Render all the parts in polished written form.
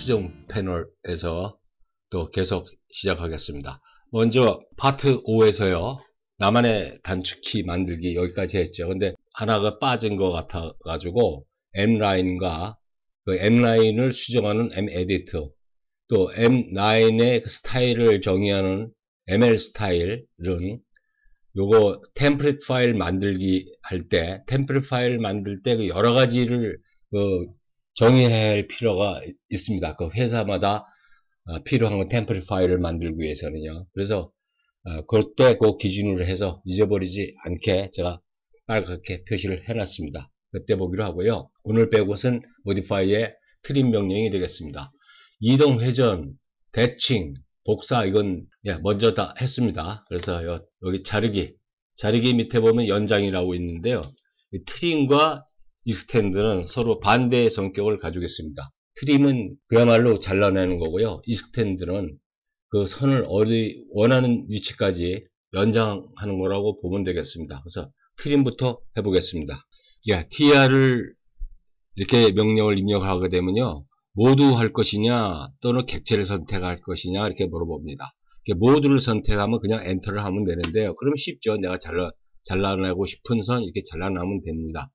수정 패널에서 또 계속 시작하겠습니다. 먼저 파트 5에서요. 나만의 단축키 만들기 여기까지 했죠. 근데 하나가 빠진 것 같아 가지고 M라인과 그 M라인을 수정하는 M에디터, 또 M9의 그 스타일을 정의하는 ML 스타일은 요거 템플릿 파일 만들기 할 때, 템플릿 파일 만들 때 그 여러 가지를 정의해야 할 필요가 있습니다. 그 회사마다 필요한 템플릿 파일을 만들기 위해서는요. 그래서 그때 그 기준으로 해서 잊어버리지 않게 제가 빨갛게 표시를 해놨습니다. 그때 보기로 하고요. 오늘 배울 것은 모디파이의 트림 명령이 되겠습니다. 이동, 회전, 대칭, 복사 이건 먼저 다 했습니다. 그래서 여기 자르기 밑에 보면 연장이라고 있는데요. 이 트림과 익스텐드는 서로 반대의 성격을 가지고 있습니다. 트림은 그야말로 잘라내는 거고요. 익스텐드는 그 선을 어디 원하는 위치까지 연장하는 거라고 보면 되겠습니다. 그래서 트림부터 해보겠습니다. tr을 이렇게 명령을 입력하게 되면요. 모두 할 것이냐 또는 객체를 선택할 것이냐 이렇게 물어봅니다. 모두를 선택하면 그냥 엔터를 하면 되는데요. 그럼 쉽죠. 내가 잘라내고 싶은 선 이렇게 잘라내면 됩니다.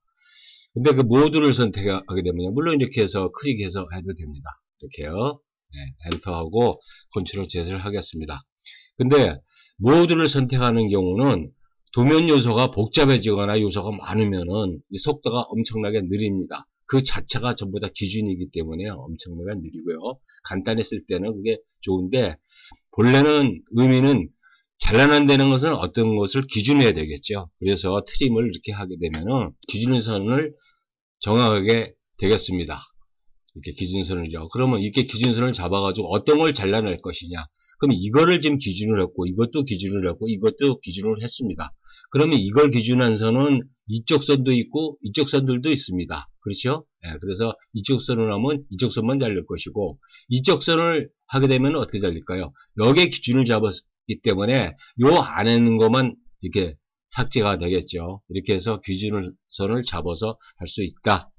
근데 그 모두를 선택하게 되면요. 물론 이렇게 해서 클릭해서 해도 됩니다. 이렇게요. 엔터하고 컨트롤 Z를 하겠습니다. 근데 모두를 선택하는 경우는 도면 요소가 복잡해지거나 요소가 많으면은 이 속도가 엄청나게 느립니다. 그 자체가 전부 다 기준이기 때문에 엄청나게 느리고요. 간단했을 때는 그게 좋은데 본래는 의미는 잘라낸다는 것은 어떤 것을 기준해야 되겠죠. 그래서 트림을 이렇게 하게 되면은 기준선을 정하게 되겠습니다. 이렇게 기준선을요. 그러면 이렇게 기준선을 잡아가지고 어떤 걸 잘라낼 것이냐. 그럼 이거를 지금 기준으로 했고, 이것도 기준으로 했고, 이것도 기준으로 했습니다. 그러면 이걸 기준한 선은 이쪽 선도 있고, 이쪽 선들도 있습니다. 그렇죠? 그래서 이쪽 선을 하면 이쪽 선만 잘릴 것이고, 이쪽 선을 하게 되면 어떻게 잘릴까요? 여기에 기준을 잡았기 때문에 요 안에 있는 것만 이렇게 삭제가 되겠죠. 이렇게 해서 기준선을 잡아서 할 수 있다.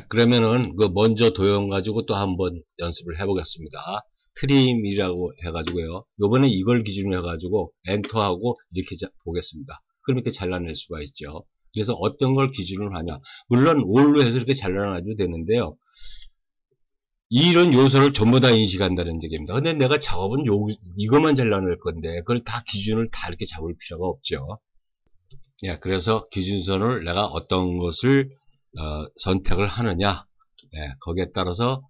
그러면은 그 먼저 도형 가지고 또 한번 연습을 해보겠습니다. 트림이라고 해가지고요. 요번에 이걸 기준으로 해가지고 엔터하고 이렇게 보겠습니다. 그럼 이렇게 잘라낼 수가 있죠. 그래서 어떤 걸 기준으로 하냐. 물론 올로 해서 이렇게 잘라놔도 되는데요. 이런 요소를 전부 다 인식한다는 얘기입니다. 근데 내가 작업은 이것만 잘라낼 건데 그걸 다 기준을 다 이렇게 잡을 필요가 없죠. 그래서 기준선을 내가 어떤 것을 선택을 하느냐. 거기에 따라서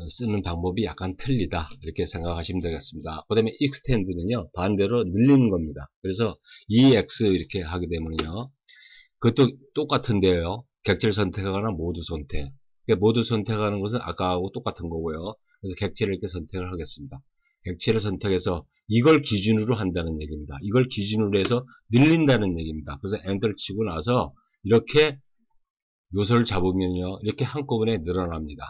쓰는 방법이 약간 틀리다 이렇게 생각하시면 되겠습니다. 그 다음에 extend는요 반대로 늘리는 겁니다. 그래서 EX 이렇게 하게 되면요 그것도 똑같은데요. 객체를 선택하거나 모두 선택. 모두 선택하는 것은 아까하고 똑같은 거고요. 그래서 객체를 이렇게 선택을 하겠습니다. 객체를 선택해서 이걸 기준으로 한다는 얘기입니다. 이걸 기준으로 해서 늘린다는 얘기입니다. 그래서 엔터를 치고 나서 이렇게 요소를 잡으면요 이렇게 한꺼번에 늘어납니다.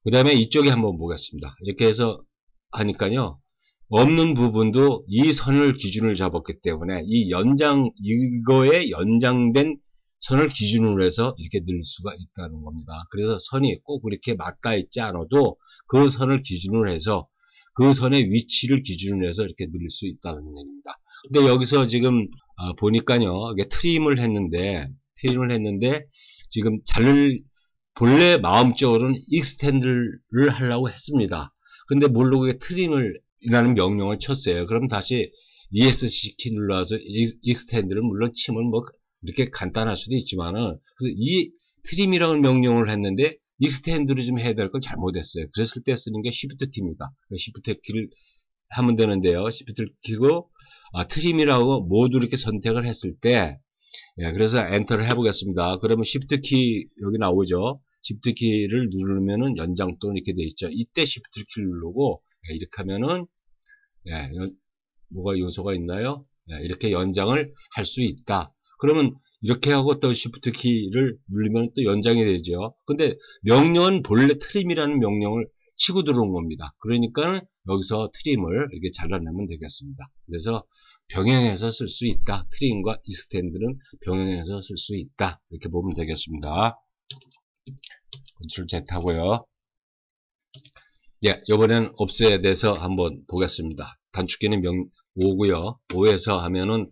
그 다음에 이쪽에 한번 보겠습니다. 이렇게 해서 하니까요. 없는 부분도 이 선을 기준을 잡았기 때문에 이거에 연장된 선을 기준으로 해서 이렇게 늘 수가 있다는 겁니다. 그래서 선이 꼭 그렇게 맞닿아 있지 않아도 그 선을 기준으로 해서 그 선의 위치를 기준으로 해서 이렇게 늘 수 있다는 얘기입니다. 근데 여기서 지금 보니까요. 이게 트림을 했는데 지금 본래 마음적으로는 익스텐드를 하려고 했습니다. 근데 모르고 트림을 이라는 명령을 쳤어요. 그럼 다시 ESC 키 눌러서 익스텐드를 물론 치면 뭐 이렇게 간단할 수도 있지만은 그래서 이 트림이라는 명령을 했는데 익스텐드를 좀 해야 될 걸 잘못했어요. 그랬을 때 쓰는 게 Shift 키입니다. Shift 키를 하면 되는데요. Shift 키고 트림이라고 모두 이렇게 선택을 했을 때 그래서 엔터를 해보겠습니다. 그러면 Shift 키 여기 나오죠. Shift 키를 누르면은 연장 또는 이렇게 돼 있죠. 이때 Shift 키를 누르고 이렇게 하면은 뭐가 요소가 있나요? 이렇게 연장을 할 수 있다. 그러면 이렇게 하고 또 Shift 키를 누르면 또 연장이 되죠. 근데 명령은 본래 트림이라는 명령을 치고 들어온 겁니다. 그러니까 여기서 트림을 이렇게 잘라내면 되겠습니다. 그래서 병행해서 쓸 수 있다. 트림과 익스텐드는 병행해서 쓸 수 있다. 이렇게 보면 되겠습니다. 컨트롤 Z 하고요. 예, 이번에는 없애야 돼서 한번 보겠습니다. 단축키는 5고요. 5에서 하면은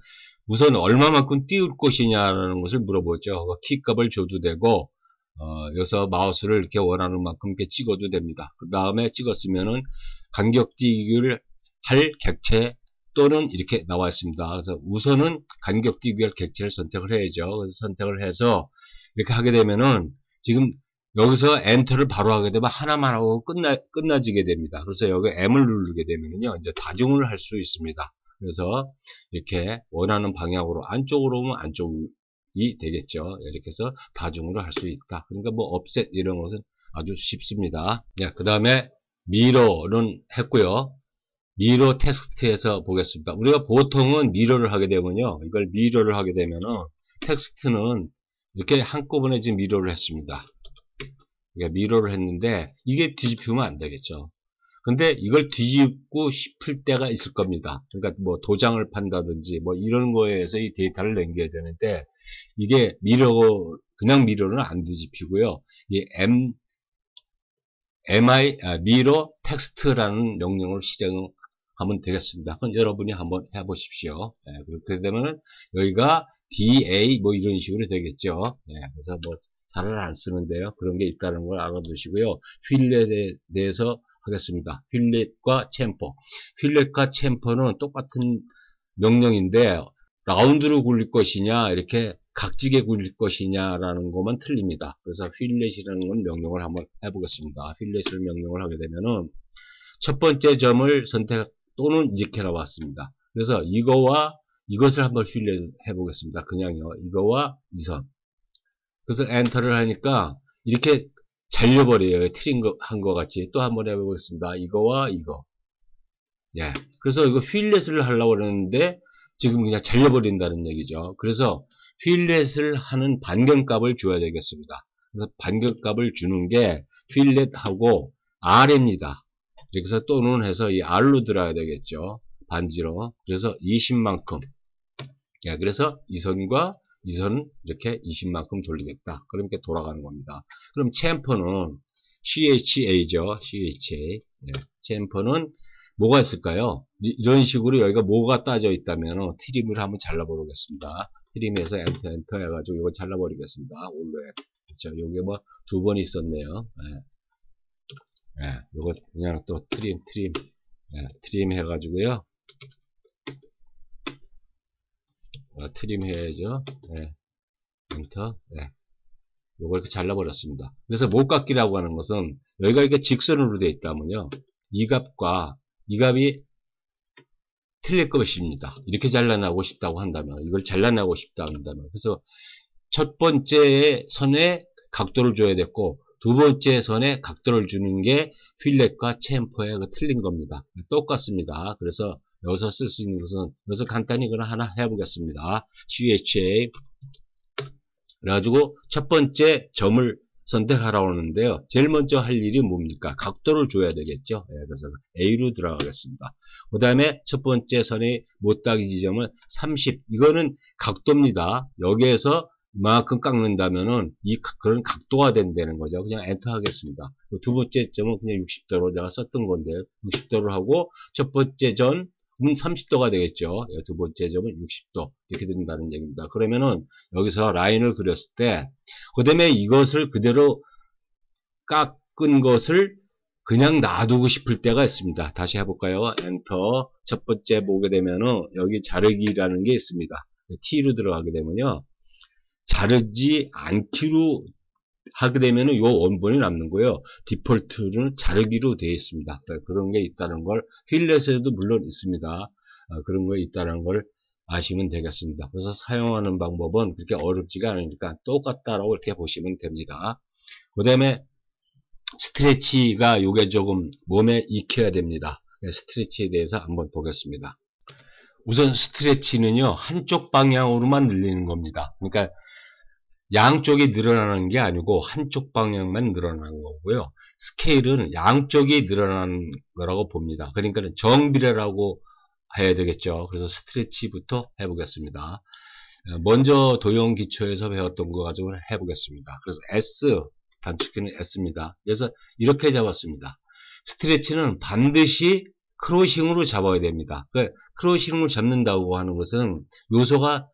우선 얼마만큼 띄울 것이냐라는 것을 물어보죠. 키값을 줘도 되고, 여기서 마우스를 이렇게 원하는 만큼 이렇게 찍어도 됩니다. 그 다음에 찍었으면은 간격띄기를 할 객체 또는 이렇게 나와 있습니다. 그래서 우선은 간격띄기 할 객체를 선택을 해야죠. 그래서 선택을 해서 이렇게 하게 되면은 지금 여기서 엔터를 바로 하게 되면 하나만 하고 끝나지게 됩니다. 그래서 여기 M을 누르게 되면요, 이제 다중을 할 수 있습니다. 그래서 이렇게 원하는 방향으로 안쪽으로 오면 안쪽이 되겠죠. 이렇게 해서 다중으로 할 수 있다. 그러니까 뭐 업셋 이런 것은 아주 쉽습니다. 네, 그 다음에 미러는 했고요. 미러 텍스트에서 보겠습니다. 우리가 보통은 미러를 하게 되면요, 이걸 미러를 하게 되면은 텍스트는 이렇게 한꺼번에 지금 미러를 했습니다. 그러니까 미러를 했는데 이게 뒤집히면 안 되겠죠. 근데 이걸 뒤집고 싶을 때가 있을 겁니다. 그러니까 뭐 도장을 판다든지 뭐 이런 거에서 이 데이터를 남겨야 되는데 이게 그냥 미러는 안 뒤집히고요. 이 미러 텍스트라는 명령을 실행하면 되겠습니다. 그럼 여러분이 한번 해보십시오. 네, 그렇게 되면 여기가 DA 뭐 이런 식으로 되겠죠. 네, 그래서 뭐 잘 안 쓰는데요. 그런 게 있다는 걸 알아두시고요. 휠렛에 대해서 하겠습니다. 휠렛과 챔퍼. 휠렛과 챔퍼는 똑같은 명령인데 라운드로 굴릴 것이냐 이렇게 각지게 굴릴 것이냐라는 것만 틀립니다. 그래서 휠렛이라는 건 명령을 한번 해보겠습니다. 휠렛을 명령을 하게 되면은 첫 번째 점을 선택 또는 이렇게 나왔습니다. 그래서 이거와 이것을 한번 휠렛 해보겠습니다. 그냥요. 이거와 이 선. 그래서 엔터를 하니까 이렇게 잘려버려요. 한 것 같이. 또 한번 해보겠습니다. 이거와 이거. 예. 그래서 이거 휠렛을 하려고 그러는데 지금 그냥 잘려버린다는 얘기죠. 그래서 휠렛을 하는 반경값을 줘야 되겠습니다. 그래서 반경값을 주는 게 휠렛하고 R입니다. 이렇게 해서 또는 해서 이 R로 들어야 되겠죠. 반지로. 그래서 20만큼. 예. 그래서 이 선과 이 선은 이렇게 20만큼 돌리겠다. 그럼 이렇게 돌아가는 겁니다. 그럼 챔퍼는 CHA죠. CHA. 예. 챔퍼는 뭐가 있을까요? 이런 식으로 여기가 뭐가 따져 있다면 트림을 한번 잘라보겠습니다. 트림에서 엔터 해가지고 이거 잘라버리겠습니다. 올레. 그렇죠. 요게 뭐 두 번 있었네요. 예. 예. 요거 그냥 또 트림. 예. 트림 해가지고요. 트림 해야죠. 예. 엔터. 예. 요걸 이렇게 잘라버렸습니다. 그래서 못깎기라고 하는 것은 여기가 이렇게 직선으로 되어 있다면요. 이 값과 이 값이 틀릴 것입니다. 이렇게 잘라내고 싶다고 한다면, 이걸 잘라내고 싶다 한다면. 그래서 첫 번째 선에 각도를 줘야 됐고, 두 번째 선에 각도를 주는 게 휠렛과 챔퍼의 틀린 겁니다. 똑같습니다. 그래서 여기서 쓸 수 있는 것은, 여기서 간단히 그냥 하나 해보겠습니다. CHA. 그래가지고 첫 번째 점을 선택하라고 하는데요. 제일 먼저 할 일이 뭡니까? 각도를 줘야 되겠죠. 네, 그래서 A로 들어가겠습니다. 그 다음에 첫 번째 선의 못따기 지점은 30. 이거는 각도입니다. 여기에서 이만큼 깎는다면은 그런 각도가 된다는 거죠. 그냥 엔터 하겠습니다. 두 번째 점은 그냥 60도로 내가 썼던 건데요. 60도를 하고 첫 번째 점은 30도가 되겠죠. 두 번째 점은 60도 이렇게 된다는 얘기입니다. 그러면은 여기서 라인을 그렸을 때 그 다음에 이것을 그대로 깎은 것을 그냥 놔두고 싶을 때가 있습니다. 다시 해볼까요? 엔터. 첫 번째 보게 되면은 여기 자르기라는 게 있습니다. T로 들어가게 되면요. 자르지 않기로 하게 되면은 요 원본이 남는 거예요. 디폴트는 자르기로 되어 있습니다. 그런 게 있다는 걸 휠렛에도 물론 있습니다. 그런 거 있다는 걸 아시면 되겠습니다. 그래서 사용하는 방법은 그렇게 어렵지가 않으니까 똑같다라고 이렇게 보시면 됩니다. 그 다음에 스트레치가 요게 조금 몸에 익혀야 됩니다. 스트레치에 대해서 한번 보겠습니다. 우선 스트레치는요, 한쪽 방향으로만 늘리는 겁니다. 그러니까 양쪽이 늘어나는 게 아니고 한쪽 방향만 늘어나는 거고요. 스케일은 양쪽이 늘어나는 거라고 봅니다. 그러니까 정비례라고 해야 되겠죠. 그래서 스트레치부터 해보겠습니다. 먼저 도형 기초에서 배웠던 거 가지고 해보겠습니다. 그래서 S, 단축키는 S입니다. 그래서 이렇게 잡았습니다. 스트레치는 반드시 크로싱으로 잡아야 됩니다. 크로싱을 잡는다고 하는 것은 요소가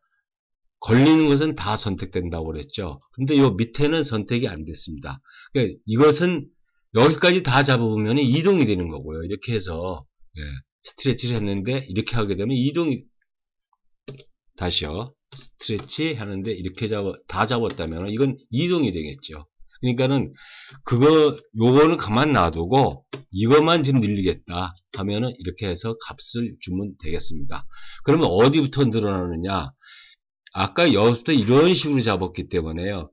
걸리는 것은 다 선택된다고 그랬죠. 근데 요 밑에는 선택이 안 됐습니다. 그러니까 이것은 여기까지 다 잡아보면 이동이 되는 거고요. 이렇게 해서 스트레치를 했는데 이렇게 하게 되면 이동이 다시요. 스트레치 하는데 이렇게 다 잡았다면 이건 이동이 되겠죠. 그러니까는 요거는 가만 놔두고 이것만 지금 늘리겠다 하면은 이렇게 해서 값을 주면 되겠습니다. 그러면 어디부터 늘어나느냐? 아까 여기부터 이런 식으로 잡았기 때문에요.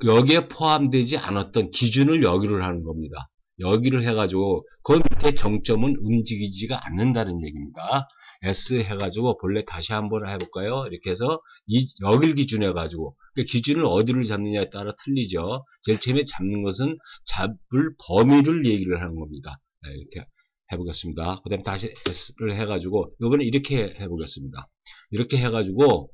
여기에 포함되지 않았던 기준을 여기를 하는 겁니다. 여기를 해가지고 그 밑에 정점은 움직이지가 않는다는 얘기입니다. S 해가지고 본래 다시 한번 해볼까요? 이렇게 해서 여길 기준 해가지고 그러니까 기준을 어디를 잡느냐에 따라 틀리죠. 제일 처음에 잡는 것은 잡을 범위를 얘기를 하는 겁니다. 이렇게 해보겠습니다. 그 다음에 다시 S를 해가지고 이번에 이렇게 해보겠습니다. 이렇게 해가지고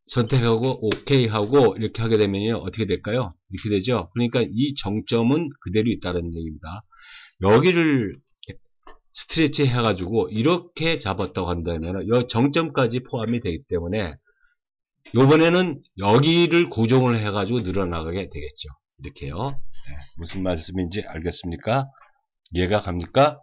선택하고 OK 하고 이렇게 하게 되면요 어떻게 될까요? 이렇게 되죠. 그러니까 이 정점은 그대로 있다는 얘기입니다. 여기를 스트레치 해가지고 이렇게 잡았다고 한다면 이 정점까지 포함이 되기 때문에 요번에는 여기를 고정을 해가지고 늘어나가게 되겠죠. 이렇게요. 무슨 말씀인지 알겠습니까? 이해가 갑니까?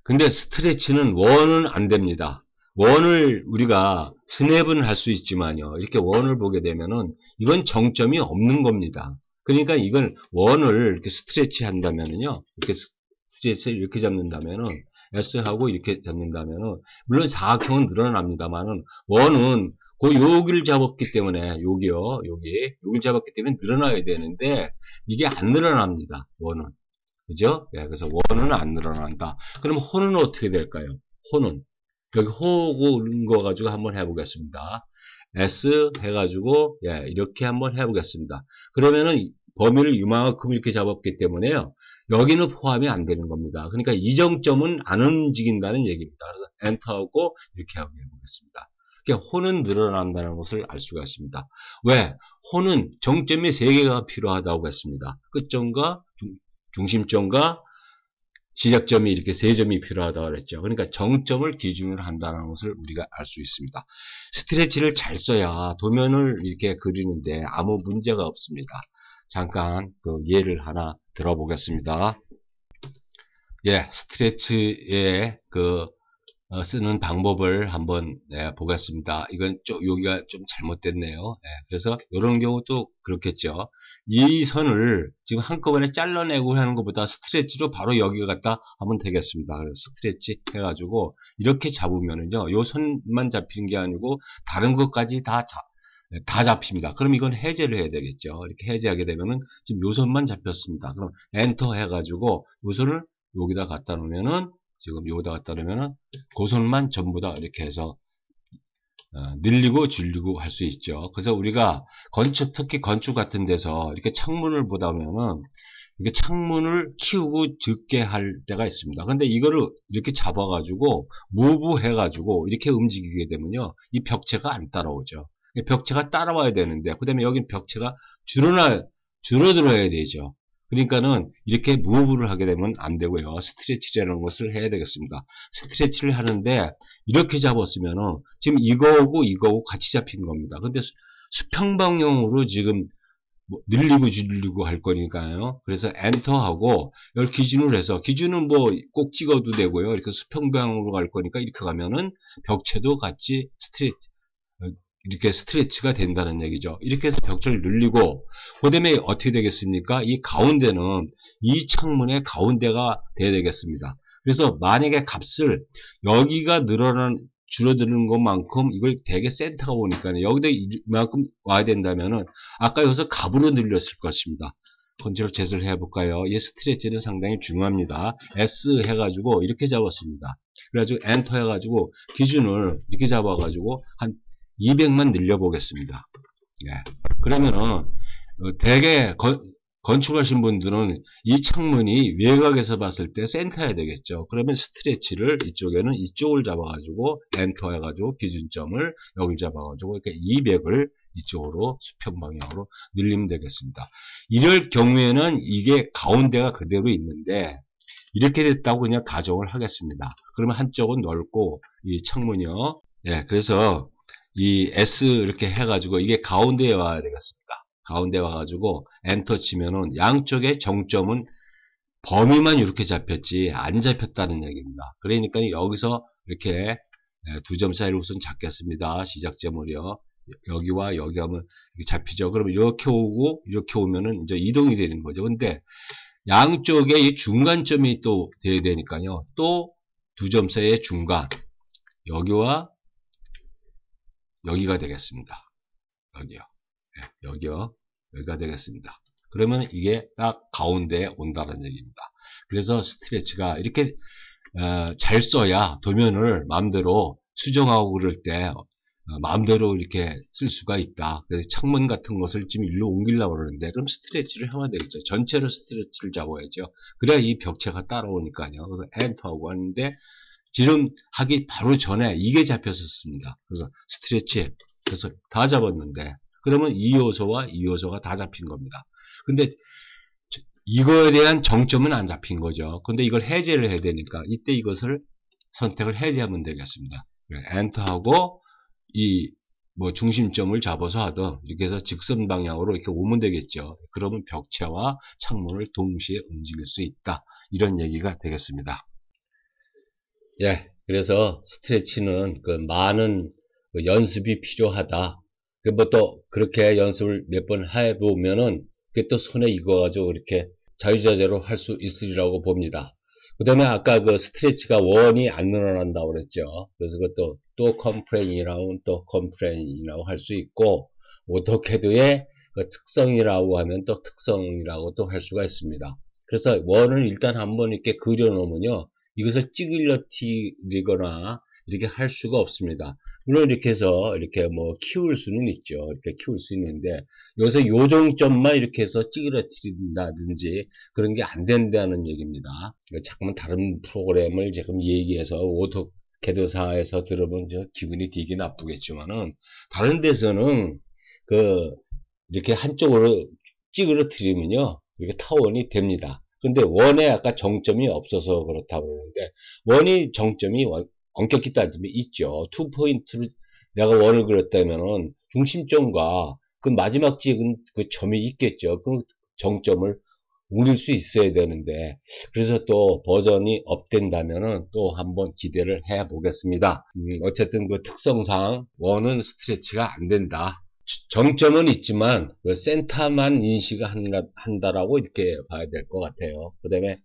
근데 스트레치는 원은 안 됩니다. 원을 우리가 스냅은 할 수 있지만요. 이렇게 원을 보게 되면은 이건 정점이 없는 겁니다. 그러니까 이건 원을 이렇게 스트레치 한다면은요. 이렇게 스트레치를 이렇게 잡는다면은 S하고 이렇게 잡는다면은 물론 사각형은 늘어납니다만은 원은 여기를 잡았기 때문에 여기를 잡았기 때문에 늘어나야 되는데 이게 안 늘어납니다. 원은. 그죠? 그래서 원은 안 늘어난다. 그럼 호는 어떻게 될까요? 호는 여기 호고 거 가지고 한번 해보겠습니다. S 해가지고 이렇게 한번 해보겠습니다. 그러면은 범위를 이만큼 이렇게 잡았기 때문에요. 여기는 포함이 안 되는 겁니다. 그러니까 이 정점은 안 움직인다는 얘기입니다. 그래서 엔터하고 이렇게 하고 해보겠습니다. 그러니까 호는 늘어난다는 것을 알 수가 있습니다. 왜? 호는 정점이 3개가 필요하다고 했습니다. 끝점과 중심점과 시작점이 이렇게 3점이 필요하다고 그랬죠. 그러니까 정점을 기준으로 한다는 것을 우리가 알 수 있습니다. 스트레치를 잘 써야 도면을 이렇게 그리는데 아무 문제가 없습니다. 잠깐 그 예를 하나 들어보겠습니다. 스트레치에 쓰는 방법을 한번 보겠습니다. 이건 여기가 좀 잘못됐네요. 그래서 이런 경우도 그렇겠죠. 이 선을 지금 한꺼번에 잘라내고 하는 것보다 스트레치로 바로 여기 갖다 하면 되겠습니다. 그래서 스트레치 해가지고 이렇게 잡으면은요, 요 선만 잡히는 게 아니고 다른 것까지 다 잡힙니다. 그럼 이건 해제를 해야 되겠죠. 이렇게 해제하게 되면은 지금 요 선만 잡혔습니다. 그럼 엔터 해가지고 요 선을 여기다 갖다 놓으면은 지금 여기다 갖다 놓으면은 그 선만 전부 다 이렇게 해서 늘리고 줄이고 할 수 있죠. 그래서 우리가 특히 건축 같은 데서 이렇게 창문을 보다 보면은 이게 창문을 키우고 적게 할 때가 있습니다. 근데 이거를 이렇게 잡아가지고 무브 해가지고 이렇게 움직이게 되면요, 이 벽체가 안 따라오죠. 벽체가 따라와야 되는데, 그 다음에 여기 벽체가 줄어들어야 되죠. 그러니까는 이렇게 무브를 하게 되면 안 되고요. 스트레치라는 것을 해야 되겠습니다. 스트레치를 하는데 이렇게 잡았으면은 지금 이거하고 같이 잡힌 겁니다. 근데 수평방향으로 지금 늘리고 줄이고 할 거니까요. 그래서 엔터하고 이걸 기준으로 해서, 기준은 뭐 꼭 찍어도 되고요. 이렇게 수평방향으로 갈 거니까 이렇게 가면은 벽체도 같이 이렇게 스트레치가 된다는 얘기죠. 이렇게 해서 벽체를 늘리고, 그 다음에 어떻게 되겠습니까? 이 가운데는 이 창문의 가운데가 돼야 되겠습니다. 그래서 만약에 값을 여기가 줄어드는 것만큼 이걸 되게 센터가 오니까 여기다 이만큼 와야 된다면은 아까 여기서 값으로 늘렸을 것입니다. 컨트롤 Z를 해볼까요? 이 스트레치는 상당히 중요합니다. S 해가지고 이렇게 잡았습니다. 그래가지고 엔터 해가지고 기준을 이렇게 잡아가지고 한 200만 늘려보겠습니다. 그러면은 대개 건축하신 분들은 이 창문이 외곽에서 봤을 때 센터야 되겠죠. 그러면 스트레치를 이쪽에는 이쪽을 잡아가지고 엔터 해가지고 기준점을 여기를 잡아가지고 이렇게 200을 이쪽으로 수평 방향으로 늘리면 되겠습니다. 이럴 경우에는 이게 가운데가 그대로 있는데 이렇게 됐다고 그냥 가정을 하겠습니다. 그러면 한쪽은 넓고 이 창문이요. 예, 그래서 이 S 이렇게 해가지고 이게 가운데에 와야 되겠습니다. 가운데 와가지고 엔터 치면은 양쪽의 정점은 범위만 이렇게 잡혔지 안 잡혔다는 얘기입니다. 그러니까 여기서 이렇게 두 점 사이를 우선 잡겠습니다. 시작점을요. 여기와 여기 하면 이렇게 잡히죠. 그러면 이렇게 오고 이렇게 오면은 이제 이동이 되는 거죠. 근데 양쪽에 이 중간점이 또 돼야 되니까요. 또 두 점 사이의 중간 여기와 여기가 되겠습니다. 여기요. 네, 여기요. 여기가 되겠습니다. 그러면 이게 딱 가운데에 온다는 얘기입니다. 그래서 스트레치가 이렇게 잘 써야 도면을 마음대로 수정하고 그럴 때 마음대로 이렇게 쓸 수가 있다. 그래서 창문 같은 것을 지금 일로 옮기려고 그러는데 그럼 스트레치를 하면 되겠죠. 전체로 스트레치를 잡아야죠. 그래야 이 벽체가 따라오니까요. 그래서 엔터하고 하는데 지금 하기 바로 전에 이게 잡혔었습니다. 그래서 스트레치 그래서 다 잡았는데 그러면 이 요소와 이 요소가 다 잡힌 겁니다. 근데 이거에 대한 정점은 안 잡힌 거죠. 근데 이걸 해제를 해야 되니까 이때 이것을 선택을 해제하면 되겠습니다. 엔터하고 이 뭐 중심점을 잡아서 하든 이렇게 해서 직선 방향으로 이렇게 오면 되겠죠. 그러면 벽체와 창문을 동시에 움직일 수 있다. 이런 얘기가 되겠습니다. 예, 그래서 스트레치는 그 많은 그 연습이 필요하다. 그 뭐 또 그렇게 연습을 몇 번 해보면은 그게 또 손에 익어가지고 이렇게 자유자재로 할 수 있으리라고 봅니다. 그 다음에 아까 그 스트레치가 원이 안 늘어난다고 그랬죠. 그래서 그것도 또 컴프레인이라고 또 컴프레인이라고 할 수 있고 오토캐드의 그 특성이라고 하면 또 특성이라고 또 할 수가 있습니다. 그래서 원을 일단 한번 이렇게 그려 놓으면요. 이것을 찌그러뜨리거나 이렇게 할 수가 없습니다. 물론 이렇게 해서 이렇게 뭐 키울 수는 있죠. 이렇게 키울 수 있는데 여기서 요정점만 이렇게 해서 찌그러뜨린다든지 그런 게 안 된다는 얘기입니다. 자꾸만 다른 프로그램을 지금 얘기해서 오토캐드사에서 들으면 저 기분이 되게 나쁘겠지만은 다른 데서는 그 이렇게 한쪽으로 찌그러뜨리면요. 이렇게 타원이 됩니다. 근데 원에 아까 정점이 없어서 그렇다고 그러는데 원이 정점이 엄격히 따지면 있죠. 투 포인트로 내가 원을 그렸다면은 중심점과 그 마지막 찍은 그 점이 있겠죠. 그 정점을 옮길 수 있어야 되는데 그래서 또 버전이 업된다면은 또 한번 기대를 해 보겠습니다. 어쨌든 그 특성상 원은 스트레치가 안 된다. 정점은 있지만 그 센터만 인식한다라고 이렇게 봐야 될 것 같아요. 그 다음에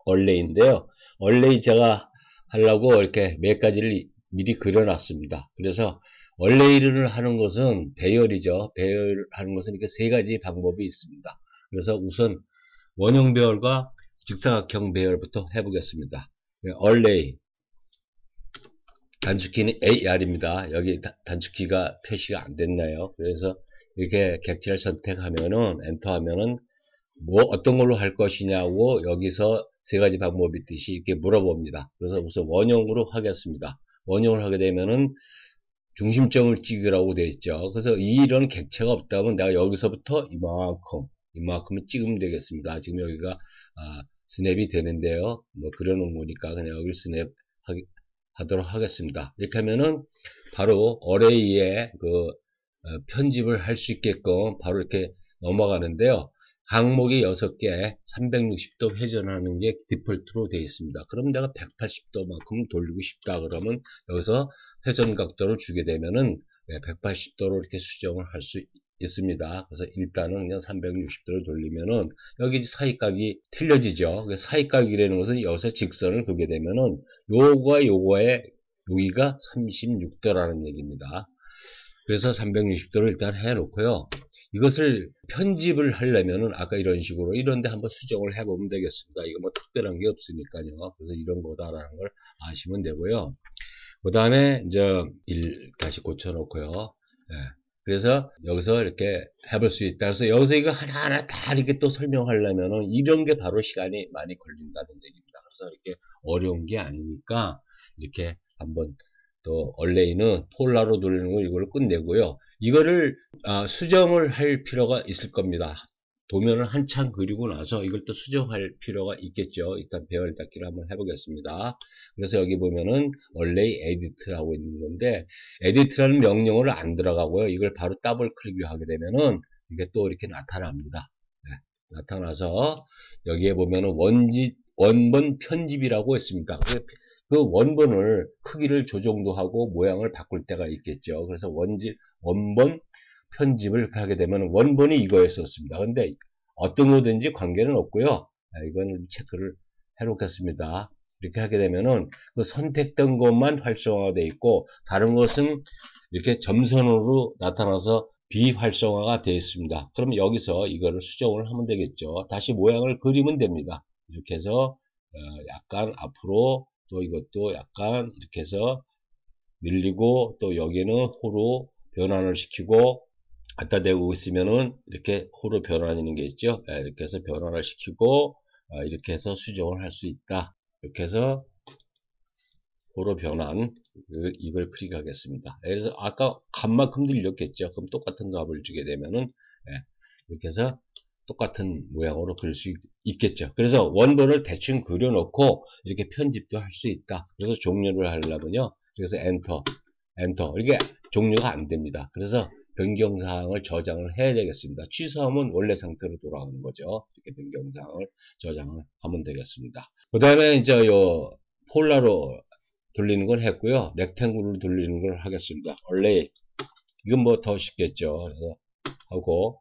얼레이인데요. 얼레이 제가 하려고 이렇게 몇 가지를 미리 그려놨습니다. 그래서 얼레이를 하는 것은 배열이죠. 배열하는 것은 이렇게 세 가지 방법이 있습니다. 그래서 우선 원형 배열과 직사각형 배열부터 해보겠습니다. 얼레이 단축키는 AR입니다. 여기 단축키가 표시가 안 됐나요? 그래서 이렇게 객체를 선택하면은 엔터 하면은 뭐 어떤 걸로 할 것이냐고 여기서 세 가지 방법이 있듯이 이렇게 물어봅니다. 그래서 우선 원형으로 하겠습니다. 원형을 하게 되면은 중심점을 찍으라고 되어 있죠. 그래서 이런 객체가 없다면 내가 여기서부터 이만큼을 찍으면 되겠습니다. 지금 여기가 스냅이 되는데요. 뭐 그려놓은 거니까 그냥 여기 스냅 하도록 하겠습니다. 이렇게 하면은 바로 어레이에 그 편집을 할 수 있게끔 바로 이렇게 넘어가는데요. 항목이 6개 360도 회전하는 게 디폴트로 되어 있습니다. 그럼 내가 180도만큼 돌리고 싶다 그러면 여기서 회전 각도를 주게 되면은 180도로 이렇게 수정을 할 수 있습니다. 그래서 일단은 그냥 360도를 돌리면은 여기 사이각이 틀려지죠. 사이각이라는 것은 여기서 직선을 그게 되면은 요거와 요거의 여기가 36도라는 얘기입니다. 그래서 360도를 일단 해 놓고요. 이것을 편집을 하려면은 아까 이런 식으로 이런데 한번 수정을 해보면 되겠습니다. 이거 뭐 특별한 게 없으니까요. 그래서 이런 거다라는 걸 아시면 되고요. 그 다음에 이제 1 다시 고쳐놓고요. 예. 그래서 여기서 이렇게 해볼 수 있다. 그래서 여기서 이거 하나하나 다 이렇게 또 설명하려면은 이런 게 바로 시간이 많이 걸린다는 얘기입니다. 그래서 이렇게 어려운 게 아니니까 이렇게 한번 또 얼레이는 폴라로 돌리는 거 이걸 끝내고요. 이거를 수정을 할 필요가 있을 겁니다. 도면을 한참 그리고 나서 이걸 또 수정할 필요가 있겠죠. 일단 배열 닫기를 한번 해보겠습니다. 그래서 여기 보면은 얼레이 에디트라고 있는 건데 에디트라는 명령어를 안 들어가고요. 이걸 바로 더블 클릭을 하게 되면은 이게 또 이렇게 나타납니다. 네, 나타나서 여기에 보면은 원본 편집이라고 있습니다. 그 원본을 크기를 조정도 하고 모양을 바꿀 때가 있겠죠. 그래서 원본 편집을 하게 되면 원본이 이거였었습니다. 근데 어떤 거든지 관계는 없고요. 이거는 체크를 해 놓겠습니다. 이렇게 하게 되면은 그 선택된 것만 활성화되어 있고 다른 것은 이렇게 점선으로 나타나서 비활성화가 되어 있습니다. 그럼 여기서 이거를 수정을 하면 되겠죠. 다시 모양을 그리면 됩니다. 이렇게 해서 약간 앞으로 또 이것도 약간 이렇게 해서 밀리고 또 여기는 호로 변환을 시키고 갖다 대고 있으면은 이렇게 호로 변환하는 게 있죠. 이렇게 해서 변환을 시키고 이렇게 해서 수정을 할 수 있다. 이렇게 해서 호로 변환 이걸 클릭하겠습니다. 그래서 아까 값만큼 늘렸겠죠. 그럼 똑같은 값을 주게 되면은 이렇게 해서 똑같은 모양으로 그릴 수 있겠죠. 그래서 원본을 대충 그려놓고 이렇게 편집도 할 수 있다. 그래서 종료를 하려면요. 그래서 엔터 이게 종료가 안 됩니다. 그래서 변경사항을 저장을 해야 되겠습니다. 취소하면 원래 상태로 돌아오는 거죠. 이렇게 변경사항을 저장을 하면 되겠습니다. 그 다음에 이제 요 폴라로 돌리는 걸 했고요. 렉탱글로 돌리는 걸 하겠습니다. 원래 이건 뭐 더 쉽겠죠. 그래서 하고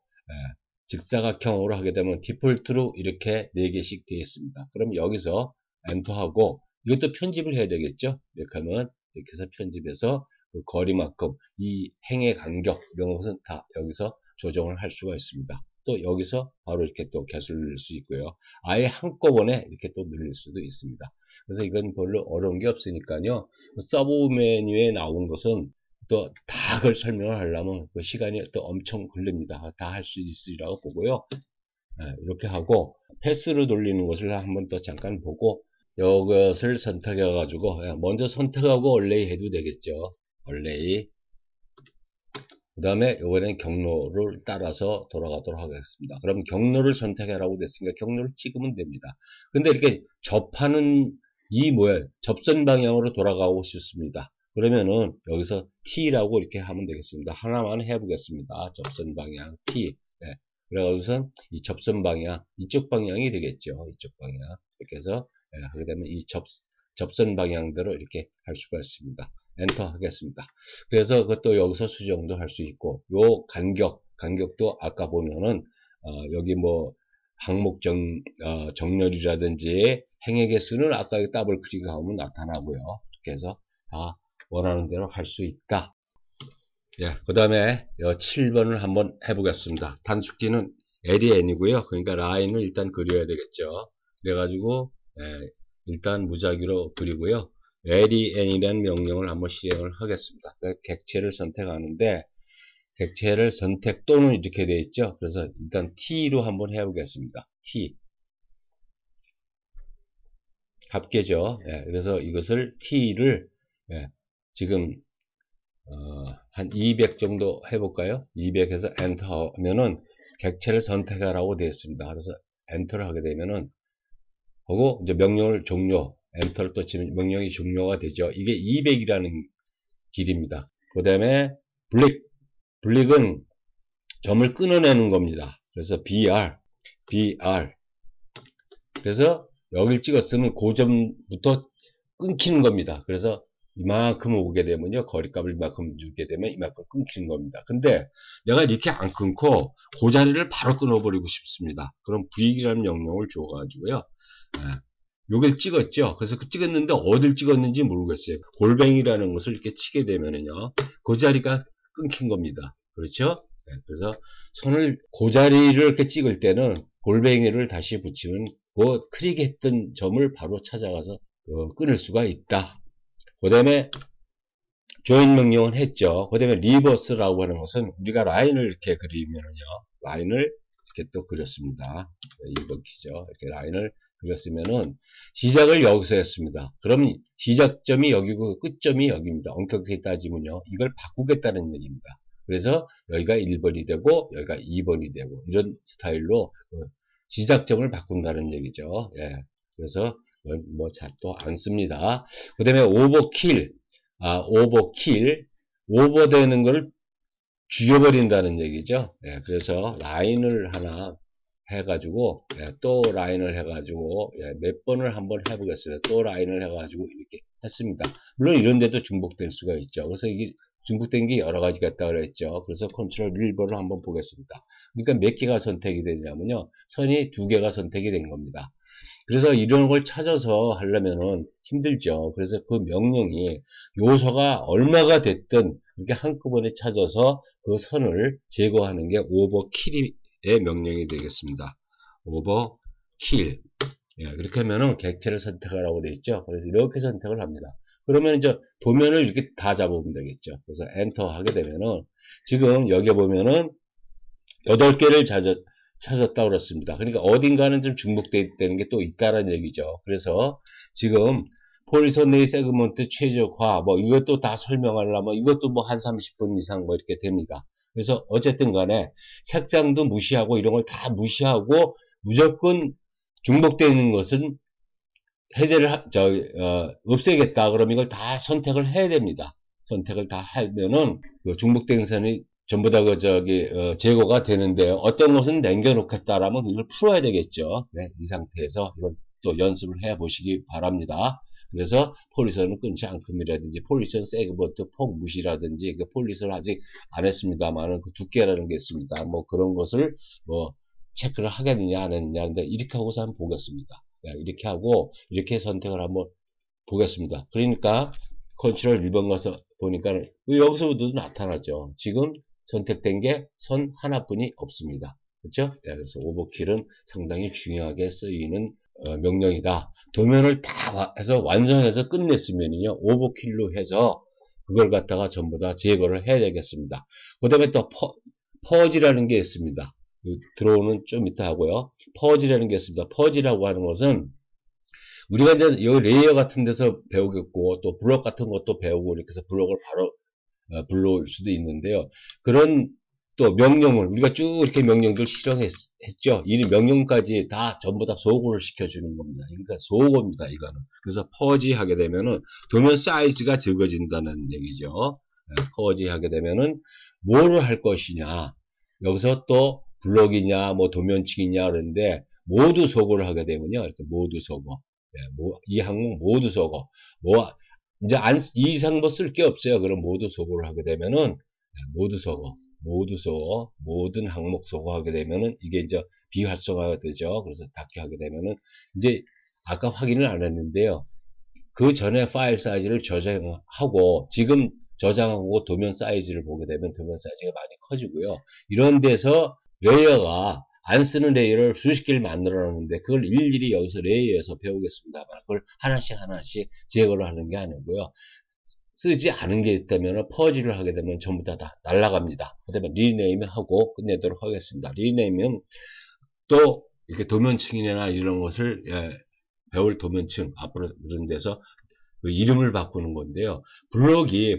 직사각형으로 하게 되면 디폴트로 이렇게 4개씩 되어 있습니다. 그럼 여기서 엔터하고 이것도 편집을 해야 되겠죠. 이렇게 하면 이렇게 해서 편집해서 그 거리만큼 이 행의 간격 이런 것은 다 여기서 조정을 할 수가 있습니다. 또 여기서 바로 이렇게 또 개수를 넣을 수 있고요. 아예 한꺼번에 이렇게 또 늘릴 수도 있습니다. 그래서 이건 별로 어려운 게 없으니까요. 서브 메뉴에 나온 것은 또 다 그걸 설명을 하려면 그 시간이 또 엄청 걸립니다. 다 할 수 있으리라고 보고요. 이렇게 하고 패스로 돌리는 것을 한번 또 잠깐 보고 이것을 선택해 가지고 먼저 선택하고 얼레이 해도 되겠죠. 얼레이 그 다음에 이번엔 경로를 따라서 돌아가도록 하겠습니다. 그럼 경로를 선택하라고 됐으니까 경로를 찍으면 됩니다. 근데 이렇게 접하는 접선 방향으로 돌아가고 싶습니다. 그러면은 여기서 T라고 이렇게 하면 되겠습니다. 하나만 해보겠습니다. 접선 방향 T. 그래서 이 접선 방향 이쪽 방향이 되겠죠. 이쪽 방향 이렇게 해서 하게 되면 이 접선 방향대로 이렇게 할 수가 있습니다. 엔터 하겠습니다. 그래서 그것도 여기서 수정도 할 수 있고 요 간격도 아까 보면은 여기 뭐 항목 정렬이라든지 행의 개수는 아까 더블 클릭하면 나타나고요. 이렇게 해서 다 원하는 대로 할 수 있다. 그 다음에 7번을 한번 해보겠습니다. 단축키는 L이 N이고요. 그러니까 라인을 일단 그려야 되겠죠. 그래가지고 일단 무작위로 그리고요. L이 N이라는 명령을 한번 실행을 하겠습니다. 객체를 선택하는데 객체를 선택 또는 이렇게 되어 있죠. 그래서 일단 T로 한번 해보겠습니다. T 합계죠. 그래서 이것을 T를 지금 한 200 정도 해볼까요? 200 해서 엔터 하면은 객체를 선택하라고 되어 있습니다. 그래서 엔터를 하게 되면은 하고 이제 명령을 종료 엔터를 또 치면 명령이 종료가 되죠. 이게 200이라는 길입니다. 그 다음에 블릭은 점을 끊어내는 겁니다. 그래서 BR 그래서 여기를 찍었으면 그 점부터 끊기는 겁니다. 그래서 이만큼 오게 되면요. 거리값을 이만큼 주게 되면 이만큼 끊기는 겁니다. 근데 내가 이렇게 안 끊고 그 자리를 바로 끊어버리고 싶습니다. 그럼 V이라는 명령을 줘가지고요. 요걸 찍었죠. 그래서 찍었는데 어딜 찍었는지 모르겠어요. 골뱅이라는 것을 이렇게 치게 되면은요. 그 자리가 끊긴 겁니다. 그렇죠? 그래서 손을 그 자리를 이렇게 찍을 때는 골뱅이를 다시 붙이면 그 클릭했던 점을 바로 찾아가서 끊을 수가 있다. 그 다음에 조인 명령은 했죠. 그 다음에 리버스라고 하는 것은 우리가 라인을 이렇게 그리면은요. 라인을 이렇게 또 그렸습니다. 2번 키죠. 이렇게 라인을 그렸으면은 시작을 여기서 했습니다. 그럼 시작점이 여기고 끝점이 여기입니다. 엄격하게 따지면요. 이걸 바꾸겠다는 얘기입니다. 그래서 여기가 1번이 되고 여기가 2번이 되고 이런 스타일로 시작점을 바꾼다는 얘기죠. 예. 그래서 뭐 또 안 씁니다. 그 다음에 오버킬, 오버되는 걸 죽여버린다는 얘기죠. 예. 그래서 라인을 하나 해가지고 또 라인을 해가지고 몇 번을 한번 해보겠습니다. 또 라인을 해가지고 이렇게 했습니다. 물론 이런 데도 중복될 수가 있죠. 그래서 이게 중복된 게 여러 가지가 있다고 그랬죠. 그래서 컨트롤 1번을 한번 보겠습니다. 그러니까 몇 개가 선택이 되냐면요. 선이 2개가 선택이 된 겁니다. 그래서 이런 걸 찾아서 하려면은 힘들죠. 그래서 그 명령이 요소가 얼마가 됐든 이렇게 한꺼번에 찾아서 그 선을 제거하는 게 오버킬이 명령이 되겠습니다. 오버킬. 예, 그렇게 하면은 객체를 선택하라고 되어 있죠. 그래서 이렇게 선택을 합니다. 그러면 이제 도면을 이렇게 다 잡으면 되겠죠. 그래서 엔터 하게 되면은 지금 여기 보면은 8개를 찾았다고 그렇습니다. 그러니까 어딘가는 좀 중복되어 있다는 게 또 있다는 얘기죠. 그래서 지금 폴리손 네이 세그먼트 최적화 뭐 이것도 다 설명하려면 이것도 뭐 한 30분 이상 뭐 이렇게 됩니다. 그래서 어쨌든 간에 색장도 무시하고 이런 걸 다 무시하고 무조건 중복되어 있는 것은 해제를 없애겠다. 그럼 이걸 다 선택을 해야 됩니다. 선택을 다 하면은 그 중복된 선이 전부 다 제거가 되는데요. 어떤 것은 남겨놓겠다라면 이걸 풀어야 되겠죠. 네, 이 상태에서 이건 또 연습을 해 보시기 바랍니다. 그래서 폴리선은 끊지 않음이라든지 폴리선 세그먼트 폭 무시라든지 그 폴리선을 아직 안 했습니다만은 그 두께라는 게 있습니다. 뭐 그런 것을 뭐 체크를 하겠느냐 안 했느냐. 근데 이렇게 하고서 한번 보겠습니다. 네, 이렇게 하고 이렇게 선택을 한번 보겠습니다. 그러니까 컨트롤 1번 가서 보니까 여기서도 나타나죠. 지금 선택된 게 선 하나뿐이 없습니다. 그렇죠? 네, 그래서 오버킬은 상당히 중요하게 쓰이는 명령이다. 도면을 다 해서 완성해서 끝냈으면요. 오버킬로 해서 그걸 갖다가 전부 다 제거를 해야 되겠습니다. 그 다음에 또 퍼지라는 게 있습니다. 들어오는 좀 이따 하고요. 퍼지라는 게 있습니다. 퍼지라고 하는 것은 우리가 이제 여기 레이어 같은 데서 배우겠고 또 블록 같은 것도 배우고 이렇게 해서 블록을 바로 불러올 수도 있는데요. 그런 또 명령을 우리가 쭉 이렇게 명령들 실행했죠. 이 명령까지 다 전부 다 소거를 시켜주는 겁니다. 그러니까 소거입니다. 이거는. 그래서 퍼지 하게 되면은 도면 사이즈가 적어진다는 얘기죠. 퍼지 하게 되면은 뭐를 할 것이냐. 여기서 또 블록이냐 뭐 도면층이냐 그러는데 모두 소거를 하게 되면요. 이렇게 모두 소거. 이 항목 모두 소거. 이제 이 이상 뭐 쓸 게 없어요. 그럼 모두 소거를 하게 되면은 모두 소거, 모든 항목 소거하게 되면은 이게 이제 비활성화가 되죠. 그래서 닫게 하게 되면은 이제 아까 확인을 안 했는데요. 그 전에 파일 사이즈를 저장하고 지금 저장하고 도면 사이즈를 보게 되면 도면 사이즈가 많이 커지고요. 이런 데서 레이어가 안 쓰는 레이어를 수십 개를 만들어 놓는데 그걸 일일이 여기서 레이어에서 배우겠습니다만 그걸 하나씩 제거를 하는 게 아니고요. 쓰지 않은 게 있다면 퍼지를 하게 되면 전부 다 날아갑니다. 그 다음에 리네임 하고 끝내도록 하겠습니다. 리네임은 또 이렇게 도면층이나 이런 것을 배울 도면층 앞으로 그런 데서 그 이름을 바꾸는 건데요.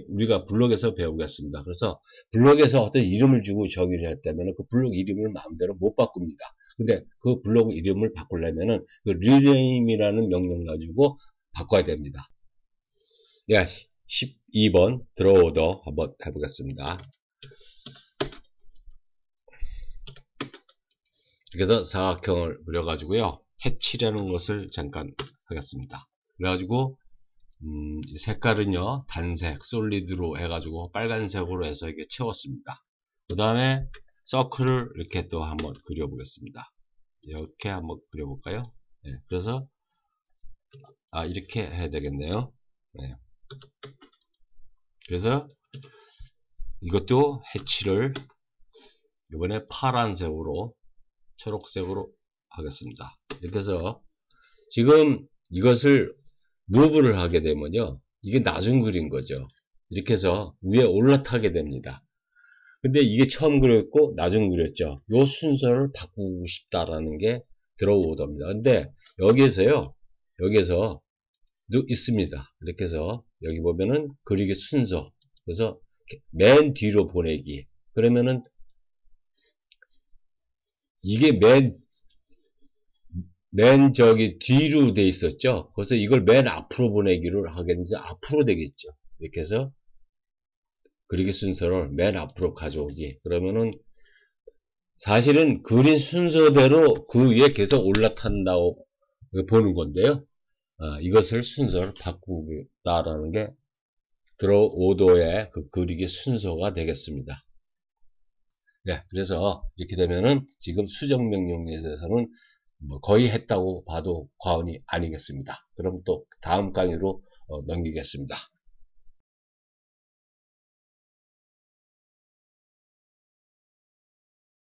우리가 블록에서 배우겠습니다. 그래서 블록에서 어떤 이름을 주고 정의를 했다면 그 블록 이름을 마음대로 못 바꿉니다. 근데 그 블록 이름을 바꾸려면은 그 rename이라는 명령 가지고 바꿔야 됩니다. 12번 드로우더 한번 해보겠습니다. 이렇게 해서 사각형을 그려가지고요. 해치라는 것을 잠깐 하겠습니다. 그래가지고 색깔은요 단색 솔리드로 해가지고 빨간색으로 해서 이렇게 채웠습니다. 그 다음에 서클을 이렇게 또 한번 그려보겠습니다. 이렇게 한번 그려볼까요? 네, 그래서 이렇게 해야 되겠네요. 네. 그래서 이것도 해치를 이번에 파란색으로 초록색으로 하겠습니다. 이렇게 해서 지금 이것을 무브를 하게 되면요. 이게 나중 그린 거죠. 이렇게 해서 위에 올라타게 됩니다. 근데 이게 처음 그렸고 나중 그렸죠. 요 순서를 바꾸고 싶다라는 게 들어오더입니다. 근데 여기에서요. 여기에서 있습니다. 이렇게 해서 여기 보면은 그리기 순서. 그래서 맨 뒤로 보내기. 그러면은 이게 맨 저기 뒤로 돼 있었죠. 그래서 이걸 맨 앞으로 보내기를 하겠는데 앞으로 되겠죠. 이렇게 해서 그리기 순서를 맨 앞으로 가져오기. 그러면은 사실은 그린 순서대로 그 위에 계속 올라탄다고 보는 건데요. 이것을 순서를 바꾸겠다라는 게 드로우 오더의 그 그리기 순서가 되겠습니다. 네, 그래서 이렇게 되면은 지금 수정 명령에 대해서는 뭐 거의 했다고 봐도 과언이 아니겠습니다. 그럼 또 다음 강의로 넘기겠습니다.